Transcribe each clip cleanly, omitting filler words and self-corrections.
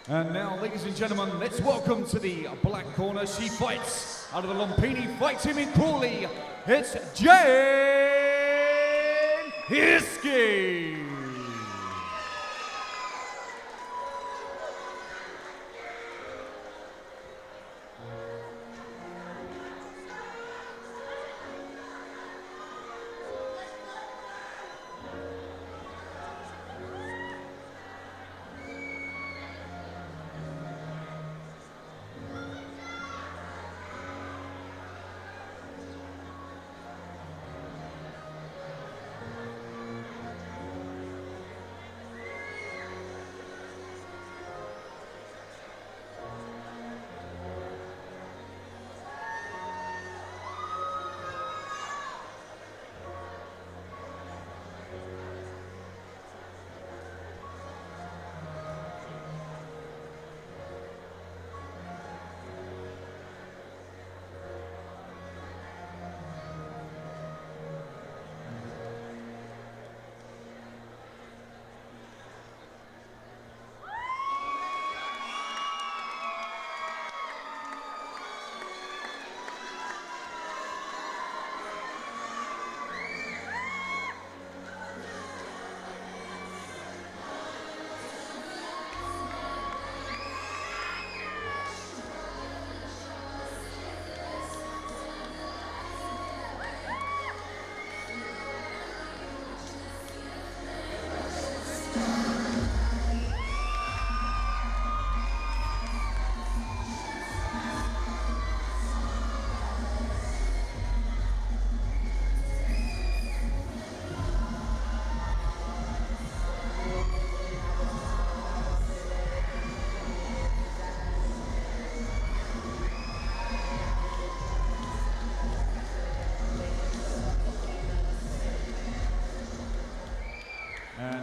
And now, ladies and gentlemen, let's welcome to the black corner. She fights out of the Lumpini Fight Team in Crawley. It's Jane Iske.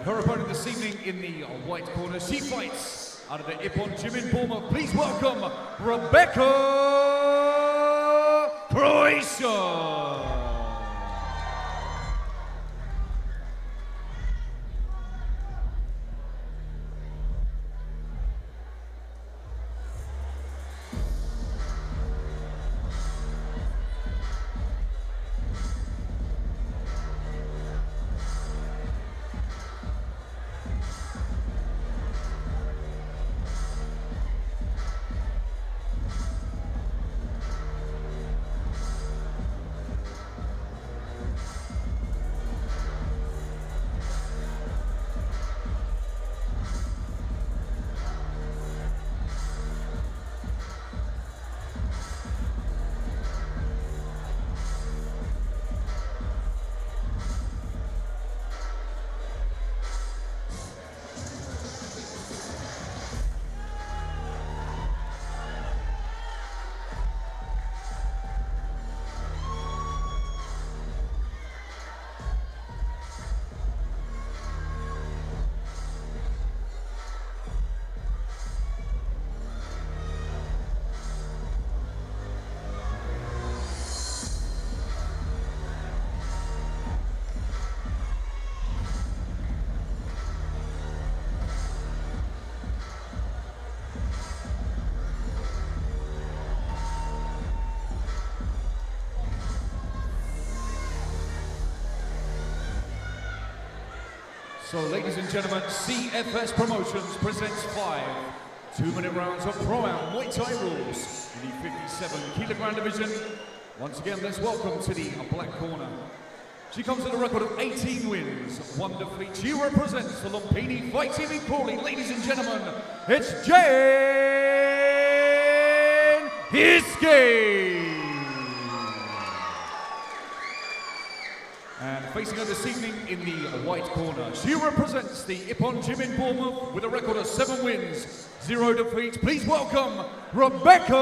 Her opponent this evening in the white corner, she fights out of the Ippon Gym in Bournemouth. Please welcome Rebeka Croatian. So, ladies and gentlemen, CFS Promotions presents 5 2-minute rounds of Pro-Am Muay Thai rules in the 57kg division. Once again, let's welcome to the black corner. She comes with a record of 18 wins, 1 defeat. She represents the Lumpini Fight Team in Crawley. Ladies and gentlemen, it's Jane Iske. And facing her this evening in the white corner, she represents the Ippon Gym in Bournemouth with a record of 7 wins, 0 defeats. Please welcome Rebeka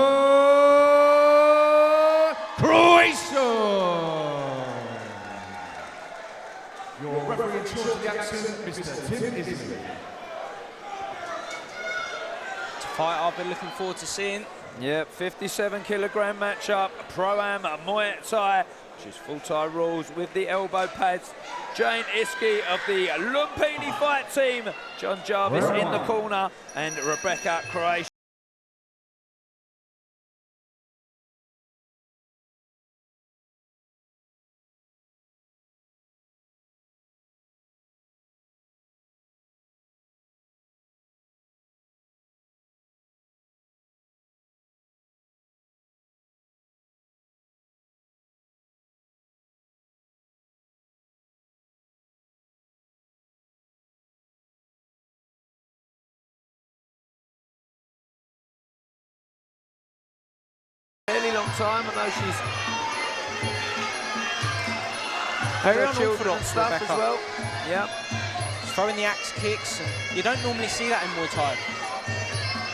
Croatian. Your referee in charge of the action, Mr. Tim Isley. It's a fight I've been looking forward to seeing. Yep, 57kg matchup, Pro-Am Muay Thai. She's full tie rules with the elbow pads. Jane Iske of the Lumpini Fight Team. John Jarvis in the corner and Rebeka Croatian. Fairly long time, I know she's very children and stuff Rebeka. as well. Yeah. She's throwing the axe kicks, and you don't normally see that in Muay Thai.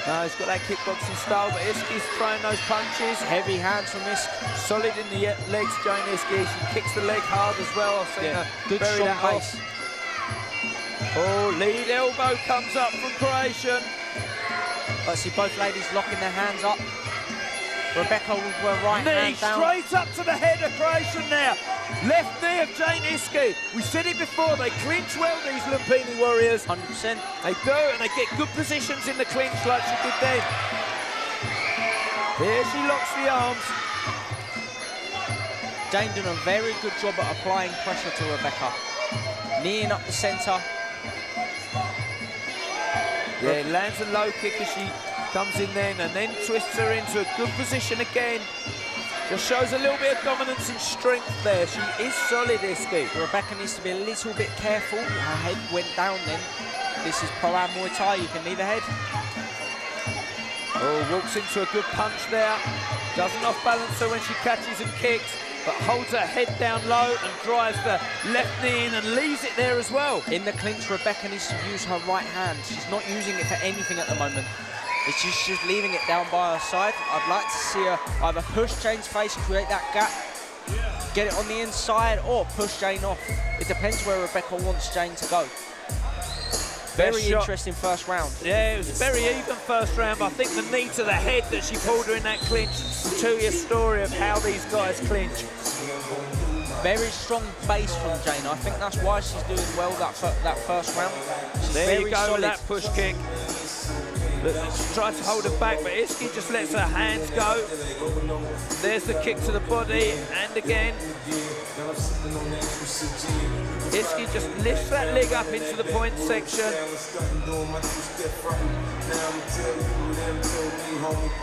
No, he's got that kickboxing style, but Iske's throwing those punches. Heavy hands from Iske. Solid in the legs, Jane Iske. She kicks the leg hard as well. I've seen her Good bury strong that base. off. Oh, lead elbow comes up from Croatian. Let's see both ladies locking their hands up. Rebeka with her right hand down. Straight up to the head of Croatian now. Left knee of Jane Iske. We said it before, they clinch well, these Lumpini warriors. 100%. They do, and they get good positions in the clinch like she did then. Here she locks the arms. Jane doing a very good job at applying pressure to Rebeka. Kneeing up the centre. Yeah, lands a low kick as she comes in then, and then twists her into a good position again. Just shows a little bit of dominance and strength there. She is solid, Iske. Rebeka needs to be a little bit careful. Her head went down then. This is Pro-Am Muay Thai, you can leave her head. Oh, walks into a good punch there. Doesn't off-balance her when she catches and kicks, but holds her head down low and drives the left knee in and leaves it there as well. In the clinch, Rebeka needs to use her right hand. She's not using it for anything at the moment. She's just leaving it down by her side. I'd like to see her either push Jane's face, create that gap, get it on the inside, or push Jane off. It depends where Rebeka wants Jane to go. Very interesting first round. Yeah, it was a very even first round, but I think the knee to the head that she pulled her in that clinch will tell you a story of how these guys clinch. Very strong base from Jane. I think that's why she's doing well that first round. She's there very you go solid. with that push kick. She tries to hold her back, but Iske just lets her hands go. There's the kick to the body, and again. Iske just lifts that leg up into the point section.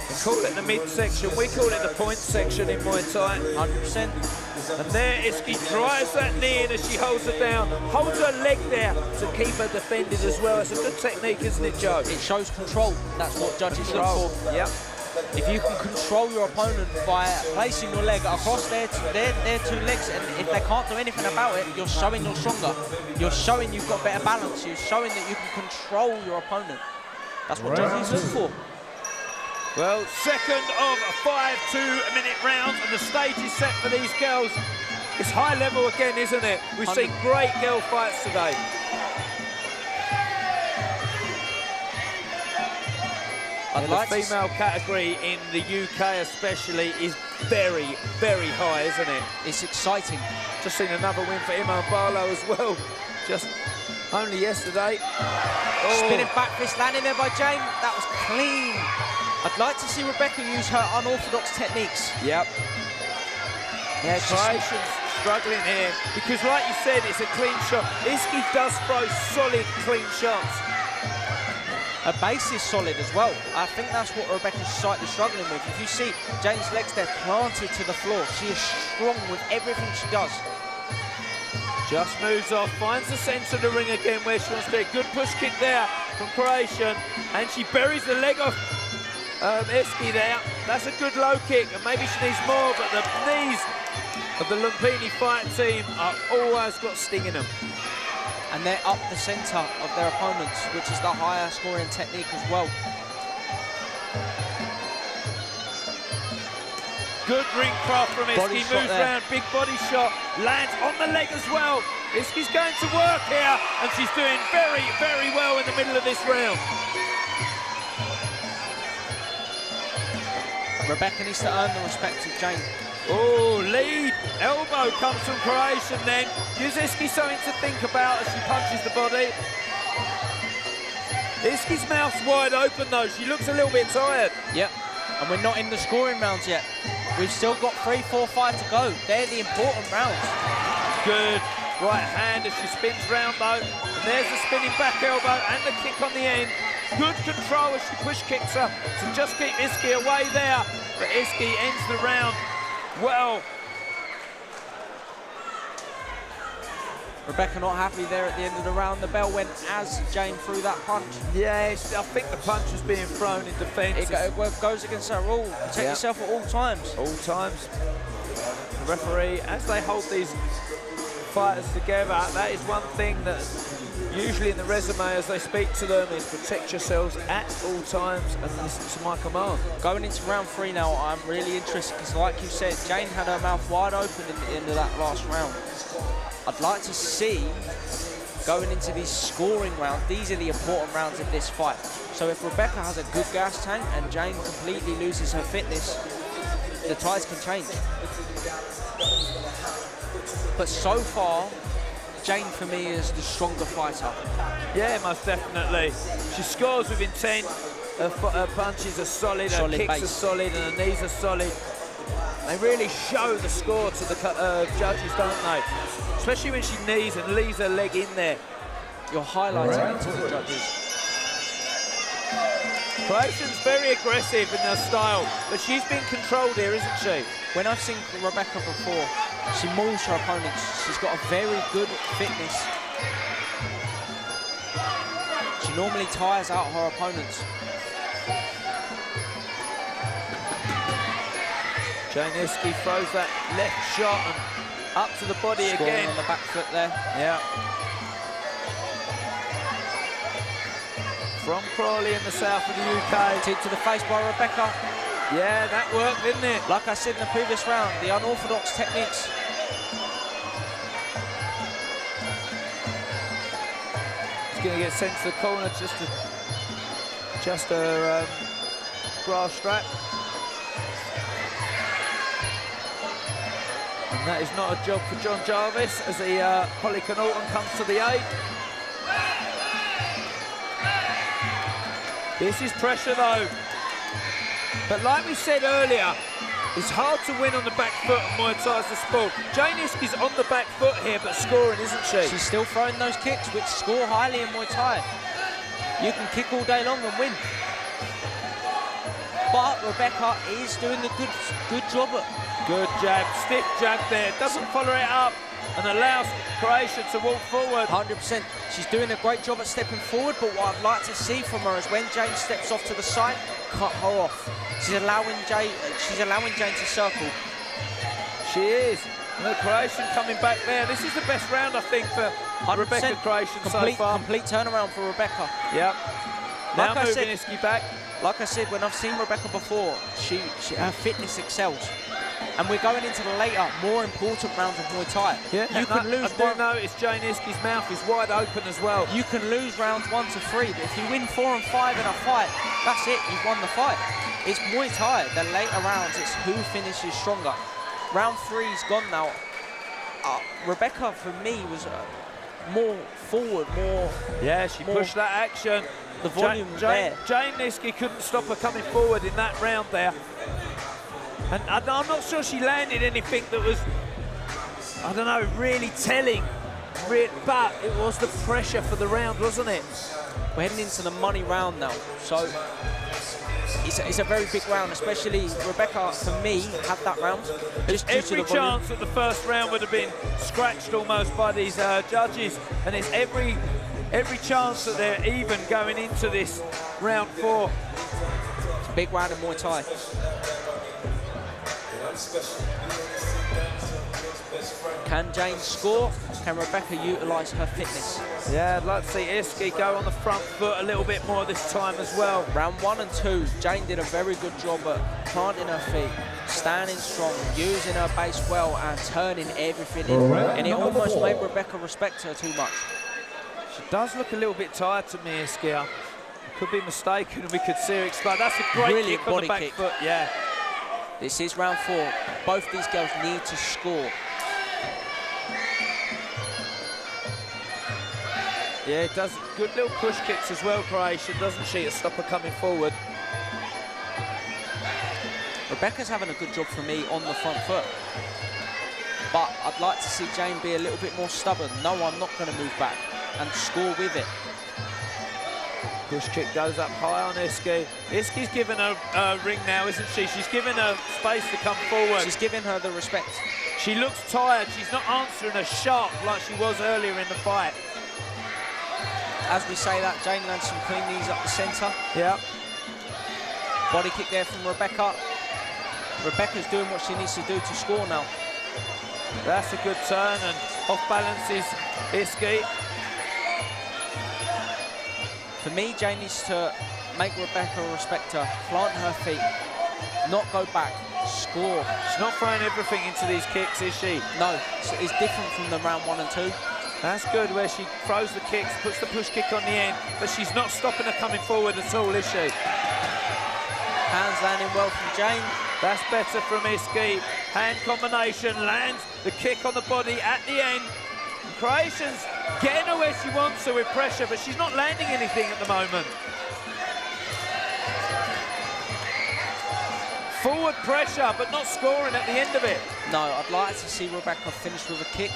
They call it the midsection, we call it the point section in Muay Thai. 100%. And there Iske drives that knee in as she holds her down, holds her leg there to keep her defended as well. It's a good technique, isn't it, Joe? It shows control. That's what judges look for. Yep. If you can control your opponent by placing your leg across their two legs, and if they can't do anything about it, you're showing you're stronger. You're showing you've got better balance. You're showing that you can control your opponent. That's what judges look for. Well, second of 5 2-minute rounds, and the stage is set for these girls. It's high level again, isn't it? We've seen great girl fights today. The female category in the UK especially is very, very high, isn't it? It's exciting. Just seen another win for Iman Barlow as well, just only yesterday. Oh. Spinning back fist landing there by Jane. That was clean. I'd like to see Rebeka use her unorthodox techniques. Yep. Yeah, Croatian's struggling here because, like you said, it's a clean shot. Iske does throw solid, clean shots. Her base is solid as well. I think that's what Rebeka's slightly struggling with. If you see Jane's legs, they're planted to the floor. She is strong with everything she does. Just moves off, finds the centre of the ring again where she wants to do a good push kick there from Croatian, and she buries the leg off Iske there. That's a good low kick, and maybe she needs more, but the knees of the Lumpini Fight Team are always got sting in them. And they're up the centre of their opponents, which is the higher scoring technique as well. Good ring craft from Iske, moves around, big body shot, lands on the leg as well. Iske's going to work here, and she's doing very, very well in the middle of this round. Rebeka needs to earn the respect of Jane. Oh, lead elbow comes from Croatian then. Gives Iske something to think about as she punches the body. Iske's mouth's wide open though. She looks a little bit tired. Yep, and we're not in the scoring rounds yet. We've still got 3, 4, 5 to go. They're the important rounds. Good right hand as she spins round though. And there's the spinning back elbow and the kick on the end. Good control as she push kicks her to just keep Iske away there. But Iske ends the round well. Rebeka not happy there at the end of the round. The bell went as Jane threw that punch. Yes, I think the punch was being thrown in defence. It goes against that rule. Protect yourself at all times. All times. The referee, as they hold these fighters together, that is one thing that usually in the resume as they speak to them is protect yourselves at all times and listen to my command. Going into round 3 now, I'm really interested because like you said, Jane had her mouth wide open at the end of that last round. I'd like to see, going into these scoring rounds, these are the important rounds of this fight. So if Rebeka has a good gas tank and Jane completely loses her fitness, the tides can change. But so far, Jane for me is the stronger fighter. Yeah, most definitely. She scores with intent, her punches are solid, her kicks are solid and her knees are solid. They really show the score to the judges, don't they? Especially when she knees and leaves her leg in there. You're highlighting it to the judges. Croatian's very aggressive in her style, but she's been controlled here, isn't she? When I've seen Rebeka before, she mauls her opponents. She's got a very good fitness. She normally tires out her opponents. Jane Iske throws that left shot and up to the body again. On the back foot there. Yeah. From Crawley in the south of the UK. Kick to the face by Rebeka. Yeah, that worked, didn't it? Like I said in the previous round, the unorthodox techniques. She's going to get sent to the corner just to adjust her grass strap. And that is not a job for John Jarvis as the Holly Connaughton comes to the aid. This is pressure though. But like we said earlier, it's hard to win on the back foot and Muay Thai is the sport. Jane Iske's on the back foot here but scoring, isn't she? She's still throwing those kicks which score highly in Muay Thai. You can kick all day long and win. But Rebeka is doing a good job at. Good jab, stiff jab there, doesn't follow it up and allows Croatia to walk forward. 100%. She's doing a great job at stepping forward, but what I'd like to see from her is when Jane steps off to the side, cut her off. She's allowing Jane to circle. She is. And Croatian coming back there. This is the best round, I think, for Rebeka Croatian so far. Complete turnaround for Rebeka. Yep. Now moving Iske back. Like I said, when I've seen Rebeka before, her fitness excels. And we're going into the later, more important rounds of Muay Thai. Yeah, you can lose. I do notice Jane Iske's mouth is wide open as well. You can lose rounds 1 to 3, but if you win 4 and 5 in a fight, that's it. You've won the fight. It's Muay Thai. The later rounds, it's who finishes stronger. Round 3's gone now. Rebeka, for me, was more forward, more. Yeah, she pushed that action. The volume there. Jane Iske couldn't stop her coming forward in that round there. And I'm not sure she landed anything that was, I don't know, really telling. But it was the pressure for the round, wasn't it? We're heading into the money round now. So it's a very big round, especially Rebeka, for me, had that round. Just every chance that the first round would have been scratched almost by these judges. And it's every chance that they're even going into this round 4. It's a big round in Muay Thai. Can Jane score? Can Rebeka utilise her fitness? Yeah, I'd like to see Iske go on the front foot a little bit more this time as well. Round 1 and 2, Jane did a very good job at planting her feet, standing strong, using her base well and turning everything in. And it almost made Rebeka respect her too much. She does look a little bit tired to me, Iske. I could be mistaken and we could see her explode. That's a great kick on the back foot, yeah. This is round 4. Both these girls need to score. Yeah, it does good little push kicks as well, Croatian, doesn't she, to stop her coming forward. Rebeka's having a good job for me on the front foot. But I'd like to see Jane be a little bit more stubborn. No, I'm not going to move back, and score with it. Push kick goes up high on Iske. Iske's given her a ring now, isn't she? She's given her space to come forward. She's giving her the respect. She looks tired. She's not answering her sharp like she was earlier in the fight. As we say that, Jane lands some clean knees up the centre. Yeah. Body kick there from Rebeka. Rebeka's doing what she needs to do to score now. That's a good turn, and off balance is Iske. For me, Jane needs to make Rebeka respect her, plant her feet, not go back, score. She's not throwing everything into these kicks, is she? No, it's different from the round 1 and 2. That's good, where she throws the kicks, puts the push kick on the end, but she's not stopping her coming forward at all, is she? Hands landing well from Jane. That's better from Iske. Hand combination, lands the kick on the body at the end. Croatian's getting her where she wants her with pressure, but she's not landing anything at the moment. Forward pressure, but not scoring at the end of it. No, I'd like to see Rebeka finish with a kick.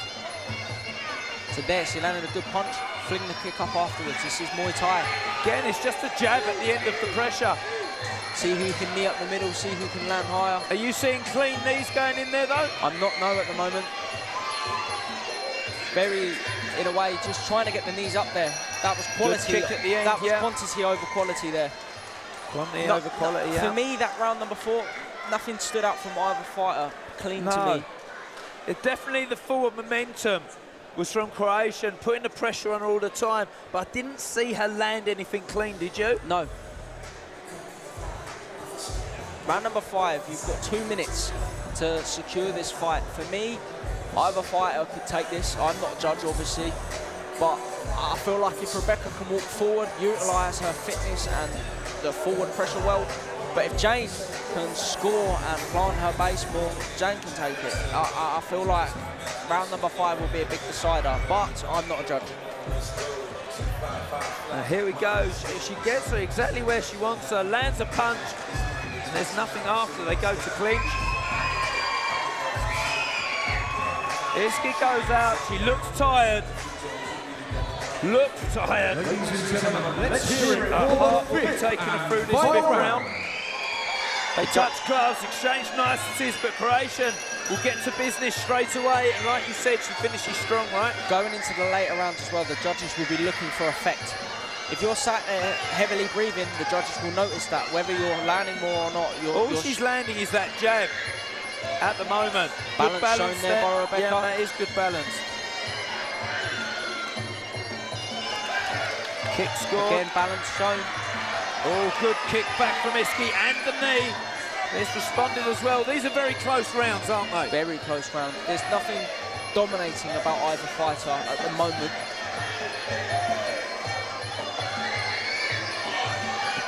So there, she landed a good punch, fling the kick up afterwards. This is Muay Thai. Again, it's just a jab at the end of the pressure. See who can knee up the middle, see who can land higher. Are you seeing clean knees going in there, though? I'm not, no, at the moment. Very, in a way, just trying to get the knees up there. That was quality. Good kick at the end, that was quantity over quality there. Quantity over quality, yeah. For me, that round number 4, nothing stood out from either fighter. Clean to me. It definitely, the forward momentum was from Croatian, putting the pressure on her all the time, but I didn't see her land anything clean, did you? No. Round number 5, you've got 2 minutes to secure this fight. For me, either fighter could take this. I'm not a judge, obviously, but I feel like if Rebeka can walk forward, utilise her fitness and the forward pressure well, but if Jane can score and plant her base more, Jane can take it. I feel like round number 5 will be a big decider, but I'm not a judge. Now here we go. She gets her exactly where she wants her, lands a punch, and there's nothing after. They go to clinch. Iske goes out. She looks tired. Looks tired. Ladies and gentlemen, let's hear it. Her heart will be taking her through this 5th round. They touch gloves, exchange niceties, but Croatian will get to business straight away. And like you said, she finishes strong, right? Going into the later rounds as well, the judges will be looking for effect. If you're sat there heavily breathing, the judges will notice that, whether you're landing more or not. All she's landing is that jab at the moment. Balance, good balance shown there by Rebeka. Yeah, that is good balance. Kick score. Again, balance shown. Oh, good kick back from Iske and the knee. It's responded as well. These are very close rounds, aren't they? Very close round. There's nothing dominating about either fighter at the moment.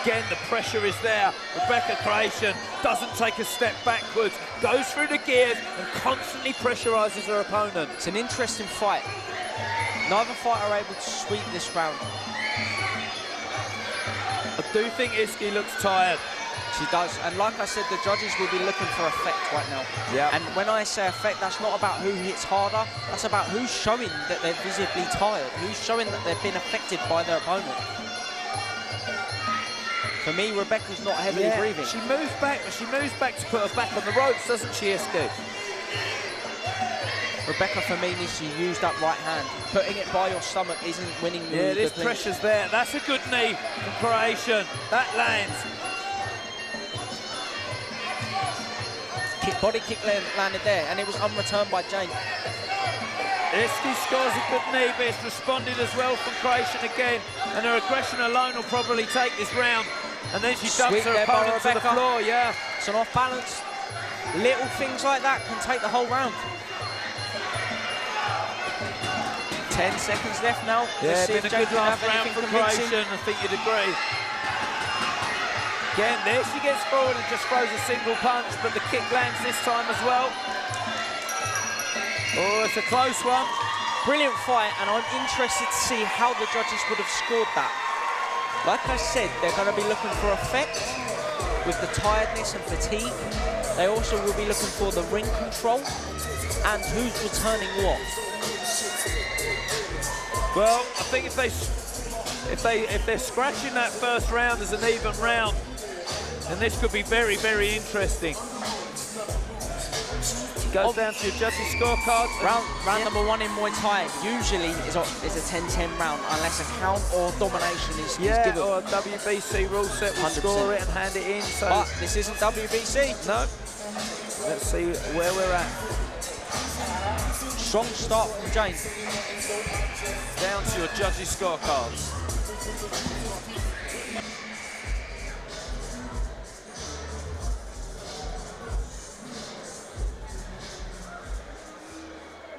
Again, the pressure is there. Rebeka Croatian doesn't take a step backwards, goes through the gears and constantly pressurises her opponent. It's an interesting fight. Neither fighter are able to sweep this round. I do think Iske looks tired. She does, and like I said, the judges will be looking for effect right now. Yeah. And when I say effect, that's not about who hits harder, that's about who's showing that they're visibly tired, who's showing that they've been affected by their opponent. For me, Rebeka's not heavily breathing. She moves back, but she moves back to put her back on the ropes, doesn't she, Iske? Rebeka, for me, needs to use that right hand. Putting it by your stomach isn't winning the Yeah, this pressure's there. That's a good knee from Croatian. That lands. Body kick landed there, and it was unreturned by Jane. Iske scores a good knee, but it's responded as well from Croatian again, and her aggression alone will probably take this round. And then she dumps her opponent to the floor, yeah. It's an off balance. Little things like that can take the whole round. 10 seconds left now. Yeah, Let's see been if a Jane good can last have round anything for convincing. Croatian, I think you'd agree. Again, there she gets forward and just throws a single punch, but the kick lands this time as well. Oh, it's a close one. Brilliant fight, and I'm interested to see how the judges would have scored that. Like I said, they're going to be looking for effect with the tiredness and fatigue. They also will be looking for the ring control and who's returning what. Well, I think if they're scratching that first round as an even round, then this could be very, very interesting. Goes down to your judges' scorecards. Round number 1 in Muay Thai usually is a 10-10 round unless a count or domination is given. Or a WBC rule set will 100%. score it and hand it in. So but this isn't WBC. No. Let's see where we're at. Strong start from Jane. Down to your judges' scorecards.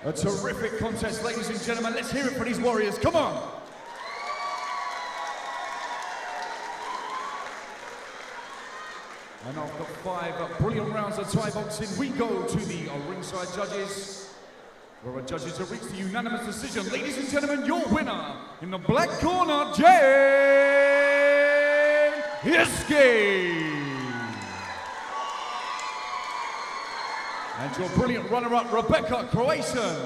A terrific contest, ladies and gentlemen. Let's hear it for these warriors. Come on. And after 5 brilliant rounds of Thai boxing, we go to the ringside judges, where our judges have reached a unanimous decision. Ladies and gentlemen, your winner in the black corner, Jane Iske. And your brilliant runner-up, Rebeka Croatian.